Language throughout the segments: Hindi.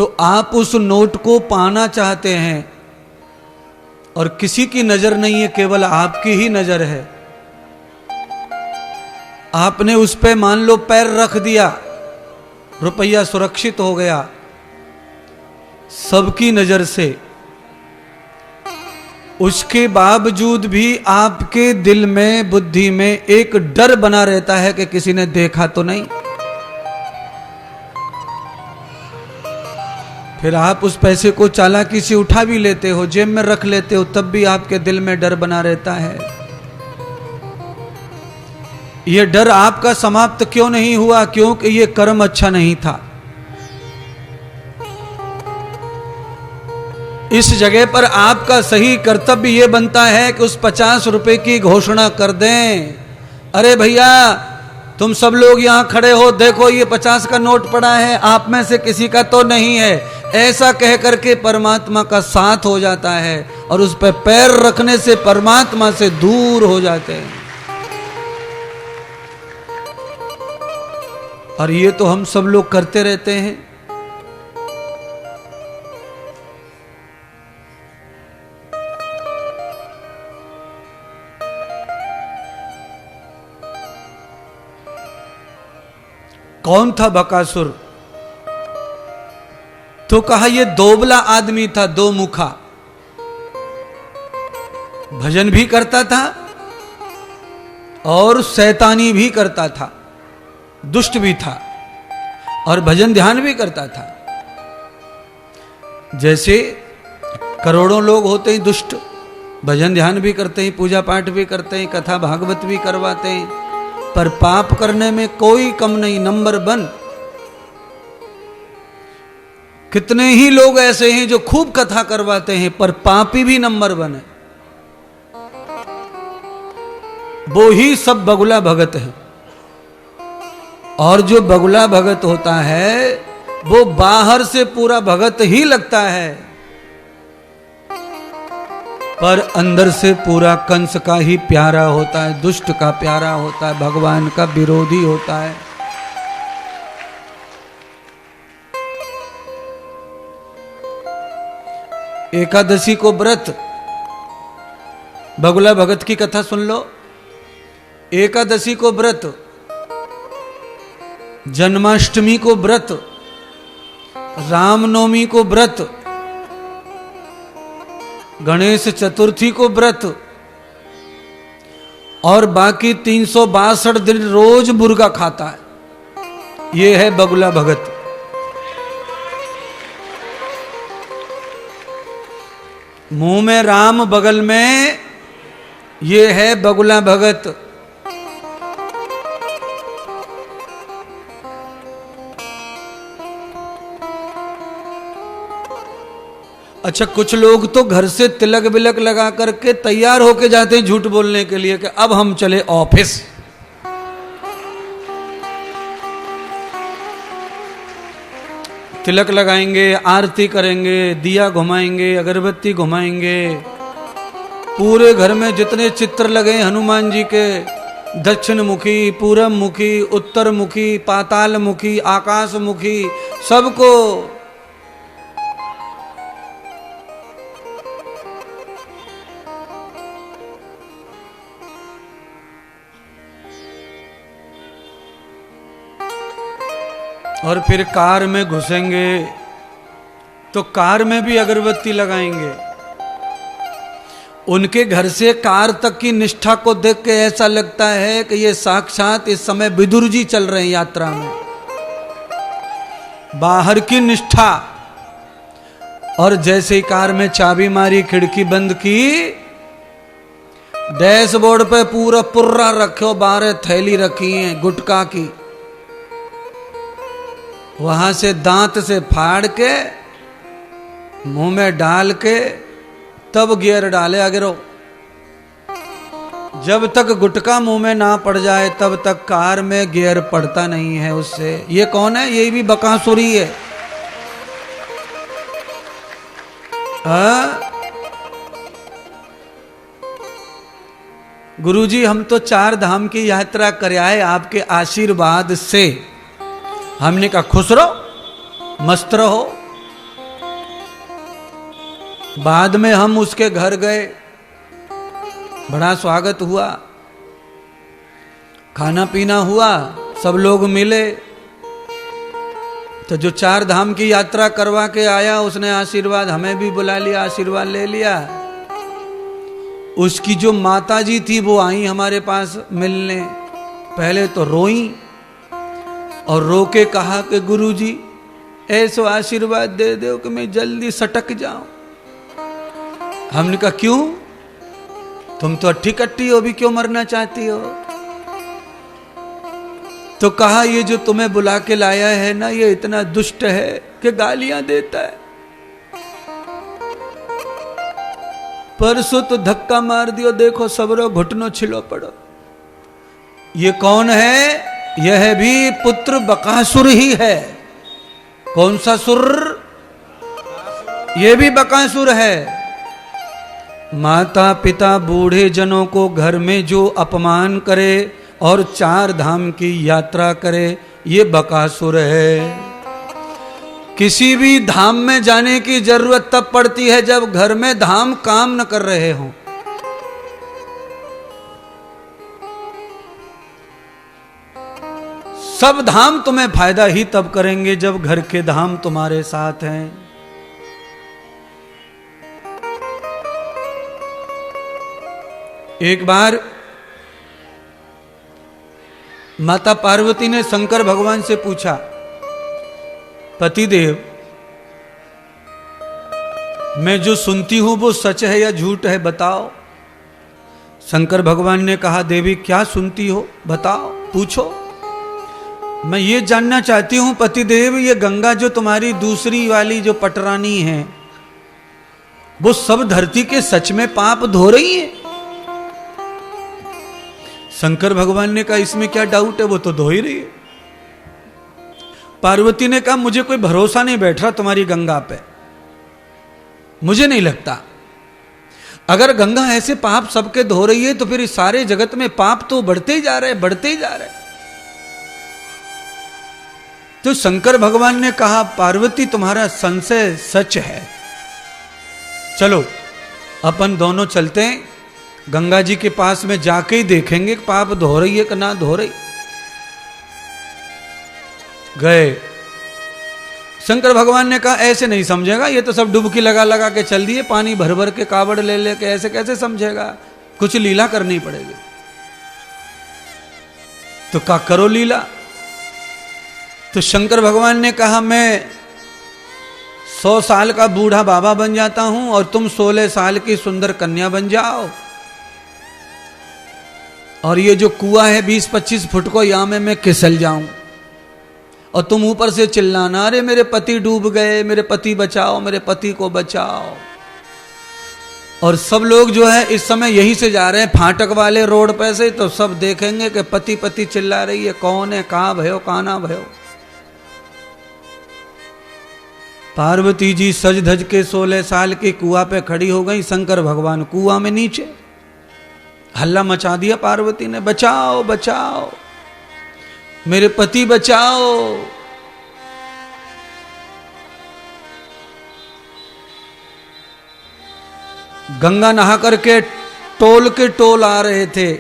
तो आप उस नोट को पाना चाहते हैं और किसी की नजर नहीं है, केवल आपकी ही नजर है। आपने उस पे मान लो पैर रख दिया, रुपया सुरक्षित हो गया सबकी नजर से। उसके बावजूद भी आपके दिल में, बुद्धि में एक डर बना रहता है कि किसी ने देखा तो नहीं। फिर आप उस पैसे को चालाकी से उठा भी लेते हो, जेब में रख लेते हो, तब भी आपके दिल में डर बना रहता है। यह डर आपका समाप्त क्यों नहीं हुआ? क्योंकि यह कर्म अच्छा नहीं था। इस जगह पर आपका सही कर्तव्य यह बनता है कि उस 50 रुपए की घोषणा कर दें, अरे भैया तुम सब लोग यहां खड़े हो, देखो ये 50 का नोट पड़ा है, आप में से किसी का तो नहीं है। ऐसा कह करके परमात्मा का साथ हो जाता है और उस पर पैर रखने से परमात्मा से दूर हो जाते हैं। और ये तो हम सब लोग करते रहते हैं। कौन था बकासुर? तो कहा यह दोबला आदमी था, दो मुखा, भजन भी करता था और शैतानी भी करता था, दुष्ट भी था और भजन ध्यान भी करता था। जैसे करोड़ों लोग होते हैं दुष्ट, भजन ध्यान भी करते हैं, पूजा पाठ भी करते हैं, कथा भागवत भी करवाते हैं, पर पाप करने में कोई कम नहीं, नंबर 1। कितने ही लोग ऐसे हैं जो खूब कथा करवाते हैं पर पापी भी नंबर 1 है। वो ही सब बगुला भगत है। और जो बगुला भगत होता है वो बाहर से पूरा भगत ही लगता है, पर अंदर से पूरा कंस का ही प्यारा होता है, दुष्ट का प्यारा होता है, भगवान का विरोधी होता है। एकादशी को व्रत, बगुला भगत की कथा सुन लो। एकादशी को व्रत, जन्माष्टमी को व्रत, रामनवमी को व्रत, गणेश चतुर्थी को व्रत और बाकी 362 दिन रोज मुर्गा खाता है। यह है बगुला भगत। मुंह में राम, बगल में ये है बगुला भगत। अच्छा, कुछ लोग तो घर से तिलक बिलक लगा करके तैयार होके जाते हैं झूठ बोलने के लिए कि अब हम चले ऑफिस। तिलक लगाएंगे, आरती करेंगे, दिया घुमाएंगे, अगरबत्ती घुमाएंगे, पूरे घर में जितने चित्र लगे हनुमान जी के, दक्षिण मुखी, पूरब मुखी, उत्तर मुखी, पाताल मुखी, आकाश मुखी, सबको और फिर कार में घुसेंगे तो कार में भी अगरबत्ती लगाएंगे। उनके घर से कार तक की निष्ठा को देख के ऐसा लगता है कि ये साक्षात इस समय विदुर जी चल रहे हैं यात्रा में। बाहर की निष्ठा, और जैसे ही कार में चाबी मारी, खिड़की बंद की, डैशबोर्ड पे पूरा पुर्रा रखो, 12 थैली रखी है गुटखा की, वहां से दांत से फाड़ के मुंह में डाल के तब गियर डाले आगे रो। जब तक गुटखा मुंह में ना पड़ जाए तब तक कार में गियर पड़ता नहीं है उससे। ये कौन है? ये भी बकासुरी है। गुरुजी, हम तो 4 धाम की यात्रा कर आए आपके आशीर्वाद से। हमने कहा खुश रहो, मस्त रहो, बाद में हम उसके घर गए, बड़ा स्वागत हुआ, खाना पीना हुआ, सब लोग मिले। तो जो 4 धाम की यात्रा करवा के आया उसने आशीर्वाद हमें भी बुला लिया, आशीर्वाद ले लिया। उसकी जो माता जी थी वो आई हमारे पास मिलने। पहले तो रोई और रो के कहा कि गुरुजी ऐसो आशीर्वाद दे दो कि मैं जल्दी सटक जाऊं। हमने कहा क्यों, तुम तो अट्ठी कट्टी हो, भी क्यों मरना चाहती हो? तो कहा ये जो तुम्हें बुला के लाया है ना, ये इतना दुष्ट है कि गालियां देता है। परसों तो धक्का मार दियो, देखो सबरो घुटनों छिलो पड़ो। ये कौन है? यह भी पुत्र बकासुर ही है। कौन सा सुर? ये भी बकासुर है। माता पिता बूढ़े जनों को घर में जो अपमान करे और 4 धाम की यात्रा करे, ये बकासुर है। किसी भी धाम में जाने की जरूरत तब पड़ती है जब घर में धाम काम न कर रहे हों। सब धाम तुम्हें फायदा ही तब करेंगे जब घर के धाम तुम्हारे साथ हैं। एक बार माता पार्वती ने शंकर भगवान से पूछा, पतिदेव मैं जो सुनती हूं वो सच है या झूठ है, बताओ। शंकर भगवान ने कहा, देवी क्या सुनती हो, बताओ, पूछो। मैं ये जानना चाहती हूं पतिदेव, ये गंगा जो तुम्हारी दूसरी वाली जो पटरानी है, वो सब धरती के सच में पाप धो रही है? शंकर भगवान ने कहा, इसमें क्या डाउट है, वो तो धो ही रही है। पार्वती ने कहा, मुझे कोई भरोसा नहीं बैठ रहा तुम्हारी गंगा पे, मुझे नहीं लगता। अगर गंगा ऐसे पाप सबके धो रही है तो फिर इस सारे जगत में पाप तो बढ़ते ही जा रहे, बढ़ते ही जा रहे। तो शंकर भगवान ने कहा, पार्वती तुम्हारा संशय सच है, चलो अपन दोनों चलते हैं, गंगा जी के पास में जाके ही देखेंगे पाप धो रही है कि ना धो रही। गए। शंकर भगवान ने कहा, ऐसे नहीं समझेगा, ये तो सब डुबकी लगा लगा के चल दिए, पानी भर भर के कावड़ ले लेके, ऐसे कैसे समझेगा, कुछ लीला करनी पड़ेगी। तो क्या करो लीला। तो शंकर भगवान ने कहा, मैं 100 साल का बूढ़ा बाबा बन जाता हूं और तुम 16 साल की सुंदर कन्या बन जाओ, और ये जो कुआं है 20-25 फुट को, यहां में मैं किसल जाऊं, और तुम ऊपर से चिल्लाना, अरे मेरे पति डूब गए, मेरे पति बचाओ, मेरे पति को बचाओ। और सब लोग जो है इस समय यहीं से जा रहे हैं फाटक वाले रोड पे से, तो सब देखेंगे कि पति पति चिल्ला रही है, कौन है, कहां भयो, कहां ना भयो। पार्वती जी सज धज के 16 साल की कुआं पे खड़ी हो गई, शंकर भगवान कुआं में नीचे। हल्ला मचा दिया पार्वती ने, बचाओ बचाओ, मेरे पति बचाओ। गंगा नहा करके टोल के टोल आ रहे थे।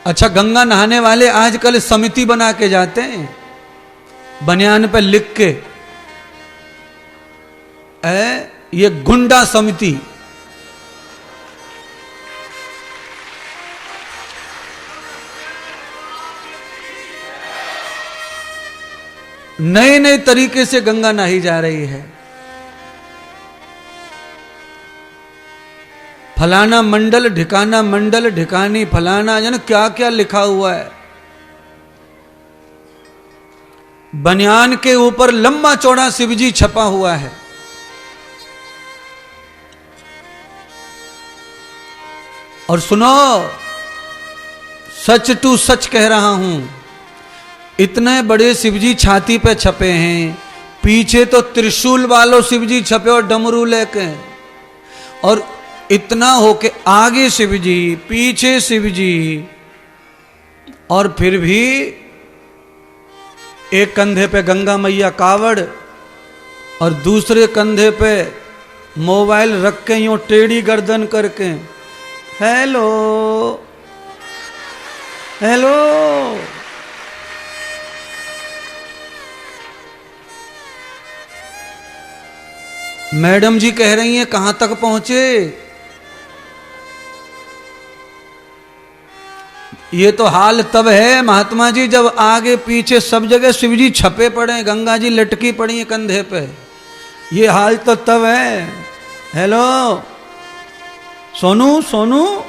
अच्छा, गंगा नहाने वाले आजकल समिति बना के जाते हैं, बनियान पे लिख के, ये गुंडा समिति। नए नए तरीके से गंगा नहाई जा रही है। फलाना मंडल, ढिकाना मंडल, ढिकानी फलाना, जाने क्या क्या लिखा हुआ है। बनियान के ऊपर लंबा चौड़ा शिवजी छपा हुआ है। और सुनो, सच टू सच कह रहा हूं, इतने बड़े शिवजी छाती पे छपे हैं, पीछे तो त्रिशूल वालों शिवजी छपे और डमरू लेके, और इतना हो के आगे शिवजी, पीछे शिवजी, और फिर भी एक कंधे पे गंगा मैया कावड़ और दूसरे कंधे पे मोबाइल रख के यूं टेढ़ी गर्दन करके हेलो हेलो। मैडम जी कह रही हैं कहां तक पहुंचे? ये तो हाल तब है महात्मा जी जब आगे पीछे सब जगह शिव जी छपे पड़े, गंगा जी लटकी पड़ी है कंधे पे। ये हाल तो तब है। हेलो सोनू, सोनू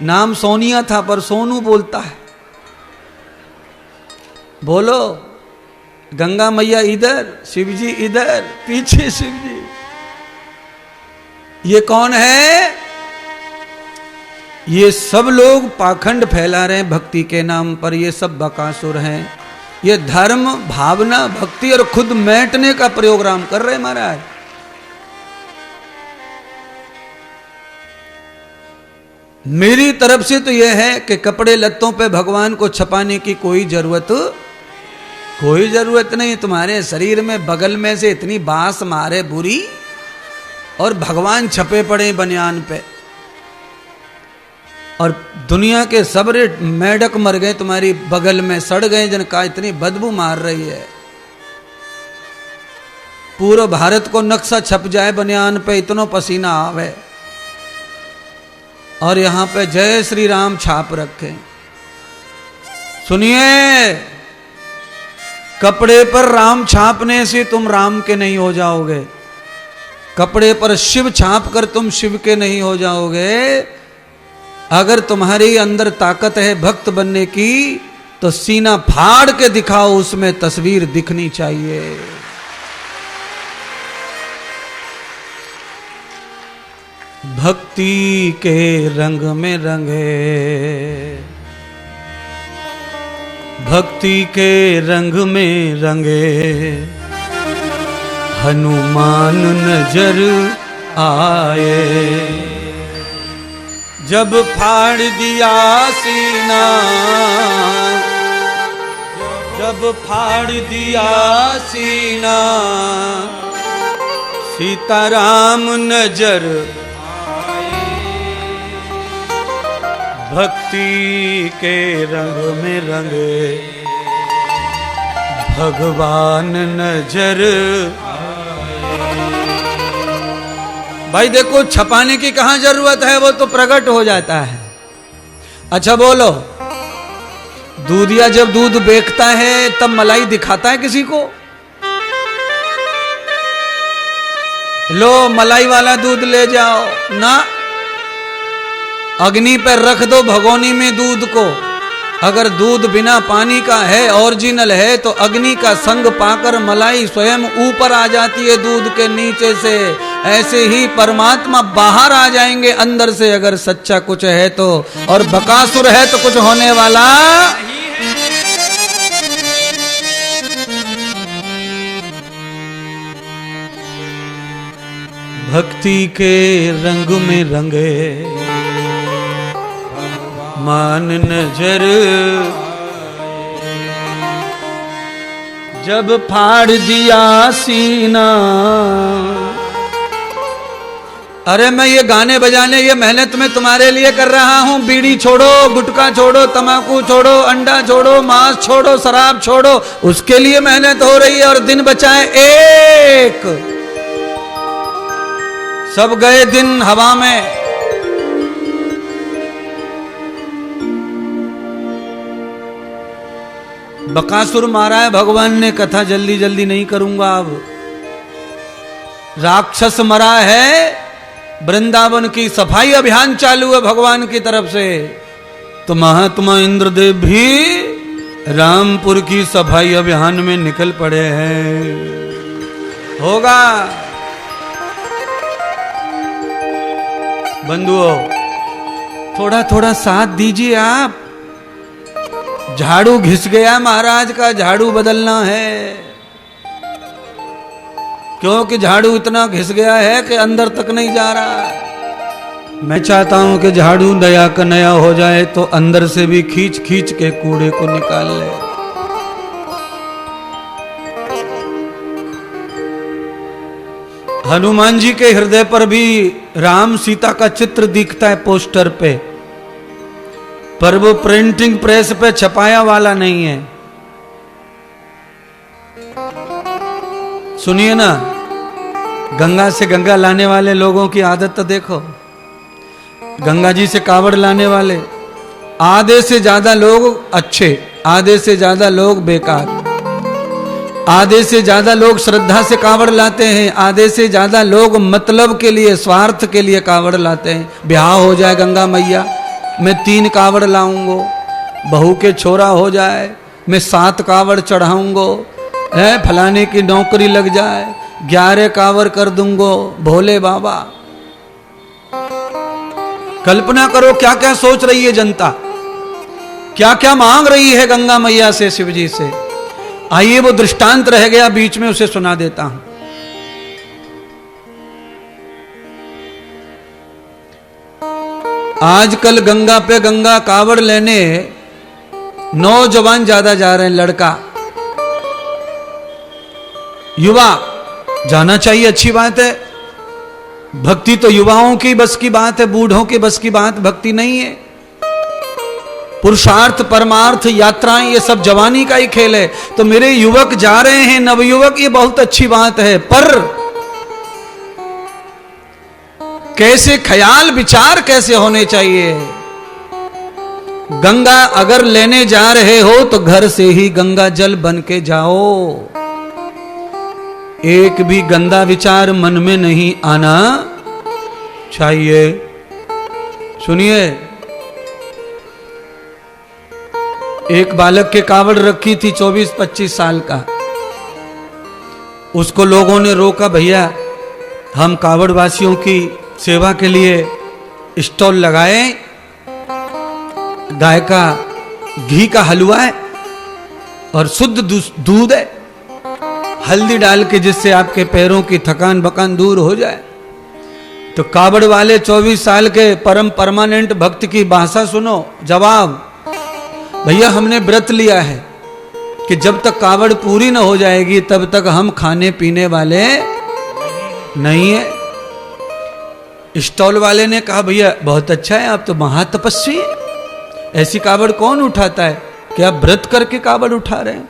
नाम सोनिया था पर सोनू बोलता है। बोलो, गंगा मैया इधर, शिव जी इधर, पीछे शिव जी। ये कौन है? ये सब लोग पाखंड फैला रहे हैं भक्ति के नाम पर। ये सब बकासुर हैं। ये धर्म, भावना, भक्ति और खुद मैटने का प्रोग्राम कर रहे हैं महाराज। मेरी तरफ से तो यह है कि कपड़े लत्तों पे भगवान को छपाने की कोई जरूरत नहीं। तुम्हारे शरीर में बगल में से इतनी बांस मारे बुरी और भगवान छपे पड़े बनियान पे, और दुनिया के सबरे मेढक मर गए तुम्हारी बगल में, सड़ गए जिनका इतनी बदबू मार रही है। पूरा भारत को नक्शा छप जाए बनियान पे, इतना पसीना आवे, और यहां पे जय श्री राम छाप रखे। सुनिए, कपड़े पर राम छापने से तुम राम के नहीं हो जाओगे। कपड़े पर शिव छाप कर तुम शिव के नहीं हो जाओगे। अगर तुम्हारे अंदर ताकत है भक्त बनने की तो सीना फाड़ के दिखाओ, उसमें तस्वीर दिखनी चाहिए। भक्ति के रंग में रंगे, भक्ति के रंग में रंगे, हनुमान नजर आए। जब फाड़ दिया सीना, जब फाड़ दिया सीना, सीताराम नजर भक्ति के रंग में रंगे, भगवान नजर। भाई देखो, छपाने की कहां जरूरत है, वो तो प्रकट हो जाता है। अच्छा बोलो, दूधिया जब दूध बेचता है तब मलाई दिखाता है किसी को? लो मलाई वाला दूध ले जाओ ना, अग्नि पर रख दो भगोनी में दूध को। अगर दूध बिना पानी का है, ओरिजिनल है, तो अग्नि का संग पाकर मलाई स्वयं ऊपर आ जाती है दूध के नीचे से। ऐसे ही परमात्मा बाहर आ जाएंगे अंदर से, अगर सच्चा कुछ है तो। और बकासुर है तो कुछ होने वाला। भक्ति के रंग में रंगे, मान नजर। जब फाड़ दिया सीना। अरे मैं ये गाने बजाने, ये मेहनत मैं तुम्हारे लिए कर रहा हूं। बीड़ी छोड़ो, गुटखा छोड़ो, तंबाकू छोड़ो, अंडा छोड़ो, मांस छोड़ो, शराब छोड़ो, उसके लिए मेहनत हो रही है। और दिन बचाए एक, सब गए दिन हवा में। बकासुर मारा है भगवान ने, कथा जल्दी जल्दी नहीं करूंगा अब। राक्षस मरा है, वृंदावन की सफाई अभियान चालू है भगवान की तरफ से। तो महात्मा इंद्रदेव भी रामपुर की सफाई अभियान में निकल पड़े हैं। होगा बंधुओं, थोड़ा थोड़ा साथ दीजिए आप। झाड़ू घिस गया महाराज का, झाड़ू बदलना है। क्योंकि झाड़ू इतना घिस गया है कि अंदर तक नहीं जा रहा है। मैं चाहता हूं कि झाड़ू नया का नया हो जाए तो अंदर से भी खींच खींच के कूड़े को निकाल ले। हनुमान जी के हृदय पर भी राम सीता का चित्र दिखता है पोस्टर पे, पर वो प्रिंटिंग प्रेस पे छपाया वाला नहीं है। सुनिए ना, गंगा से गंगा लाने वाले लोगों की आदत तो देखो। गंगा जी से कावड़ लाने वाले आधे से ज्यादा लोग अच्छे, आधे से ज्यादा लोग बेकार, आधे से ज्यादा लोग श्रद्धा से कावड़ लाते हैं, आधे से ज्यादा लोग मतलब के लिए, स्वार्थ के लिए कावड़ लाते हैं। ब्याह हो जाए गंगा मैया मैं 3 कावड़ लाऊंगो, बहू के छोरा हो जाए मैं 7 कावड़ चढ़ाऊंगो, है फलाने की नौकरी लग जाए 11 कावड़ कर दूंगो, भोले बाबा। कल्पना करो क्या क्या सोच रही है जनता, क्या क्या मांग रही है गंगा मैया से, शिव जी से। आइए वो दृष्टांत रह गया बीच में, उसे सुना देता हूं। आजकल गंगा पे गंगा कावड़ लेने नौजवान ज्यादा जा रहे हैं, लड़का युवा जाना चाहिए, अच्छी बात है। भक्ति तो युवाओं की बस की बात है, बूढ़ों की बस की बात भक्ति नहीं है। पुरुषार्थ परमार्थ यात्राएं ये सब जवानी का ही खेल है। तो मेरे युवक जा रहे हैं, नवयुवक, ये बहुत अच्छी बात है, पर कैसे ख्याल विचार कैसे होने चाहिए। गंगा अगर लेने जा रहे हो तो घर से ही गंगा जल बन के जाओ, एक भी गंदा विचार मन में नहीं आना चाहिए। सुनिए, एक बालक के कावड़ रखी थी 24-25 साल का, उसको लोगों ने रोका, भैया हम कावड़ वासियों की सेवा के लिए स्टॉल लगाए, गाय का घी का हलवा है और शुद्ध दूध है, हल्दी डाल के जिससे आपके पैरों की थकान बकान दूर हो जाए। तो कावड़ वाले 24 साल के परम परमानेंट भक्त की भाषा सुनो, जवाब, भैया हमने व्रत लिया है कि जब तक कावड़ पूरी न हो जाएगी तब तक हम खाने पीने वाले नहीं है। स्टॉल वाले ने कहा, भैया बहुत अच्छा है, आप तो महातपस्वी हैं, ऐसी कावड़ कौन उठाता है कि आप व्रत करके कावड़ उठा रहे हैं।